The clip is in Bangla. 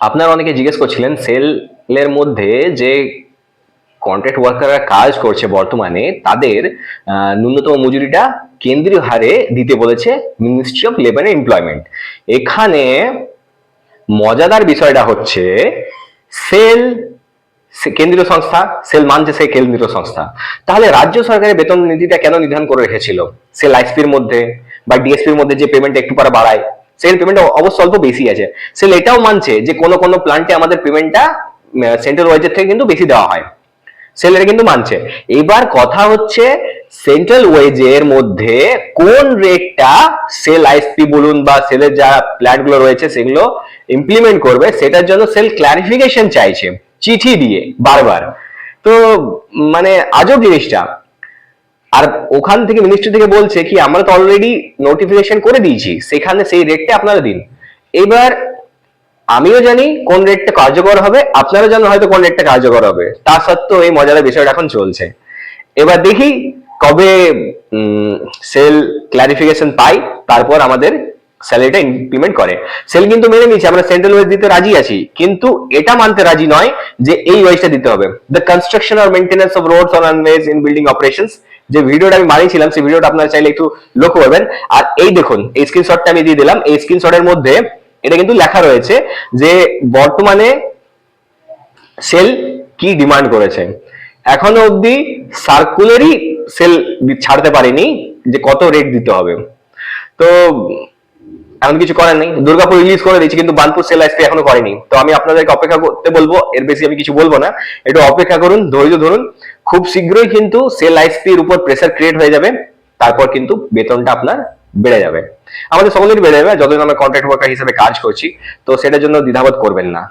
আপনারা অনেকে জিজ্ঞেস করছিলেন সেলের মধ্যে যে কন্ট্রাক্ট ওয়ার্কাররা কাজ করছে বর্তমানে তাদের ন্যূনতম মজুরিটা কেন্দ্রীয় হারে দিতে বলেছে ministry of labour and employment. এখানে মজাদার বিষয়টা হচ্ছে সেল কেন্দ্রীয় সংস্থা, সেল মানছে সে কেন্দ্রীয় সংস্থা, তাহলে রাজ্য সরকারের বেতন নীতিটা কেন নির্ধারণ করে রেখেছিল? সেল আইএসপির মধ্যে বা ডিএসপির মধ্যে যে পেমেন্ট একটু পরে বাড়ায়, সেল পেমেন্ট অবশ্য অল্প বেশি আছে। সেল এটাও মানছে যে কোনো কোনো প্লান্টে আমাদের পেমেন্টটা সেন্ট্রাল ওয়াইজের থেকে কিন্তু বেশি দেওয়া হয়, সেল এটা কিন্তু মানছে। এবার কথা হচ্ছে সেন্ট্রাল ওয়েজের মধ্যে কোন রেটটা সেল আইএসপি বলুন বা সেলের যা প্ল্যান গুলো রয়েছে সেগুলো ইমপ্লিমেন্ট করবে, সেটার জন্য সেল ক্লারিফিকেশন চাইছে চিঠি দিয়ে বারবার। তো মানে আজব জিনিসটা। আর ওখান থেকে মিনিস্ট্রি থেকে বলছে কি আমরা তো অলরেডি নোটিফিকেশন করে দিয়েছি, সেখানে সেই রেটটা আপনারা দিন। এবার আমিও জানি কোন রেটটা কার্যকর হবে, আপনারা জানেন হয়তো কোন রেটটা কার্যকর হবে, তা সত্ত্বেও এই মজাদার বিষয়টা এখন চলছে। এবার দেখি কবে সেল ক্লারিফিকেশন পাই, তারপর আমাদের স্যালারিটা ইমপ্লিমেন্ট করে। সেল কিন্তু মেনে নিচ্ছে আমরা সেন্ট্রাল ওয়েজ দিতে রাজি আছি, কিন্তু এটা মানতে রাজি নয় যে এই ওয়েজটা দিতে হবে। The construction or maintenance of roads on runways in building operations, যে ভিডিওটা আমি বানিয়েছিলাম সেই ভিডিওটা আপনারা চাইলে একটু লক্ষ্য করবেন। আর এই দেখুন এই স্ক্রিনশটটা আমি দিয়ে দিলাম, এই স্ক্রিনশটের মধ্যে এটা কিন্তু লেখা রয়েছে যে বর্তমানে সেল কি ডিমান্ড করেছে। এখনো অবধি সার্কুলারই সেল ছাড়তে পারেনি যে কত রেট দিতে হবে। তো এমন কিছু করার নেই, দুর্গাপুর রিলিজ করে দিয়েছে কিন্তু বানপুর সেল আইসপি এখনো করেনি। তো আমি আপনাদেরকে অপেক্ষা করতে বলবো, এর বেশি আমি কিছু বলবো না, একটু অপেক্ষা করুন, ধৈর্য ধরুন। খুব শীঘ্রই কিন্তু সেল আইসপির উপর প্রেসার ক্রিয়েট হয়ে যাবে, তারপর কিন্তু বেতনটা আপনার বেড়ে যাবে, আমাদের সকলেরই বেড়ে যাবে যতদিন আমরা কন্ট্রাক্ট ওয়ার্কার হিসেবে কাজ করছি। তো সেটার জন্য দ্বিধাবোধ করবেন না।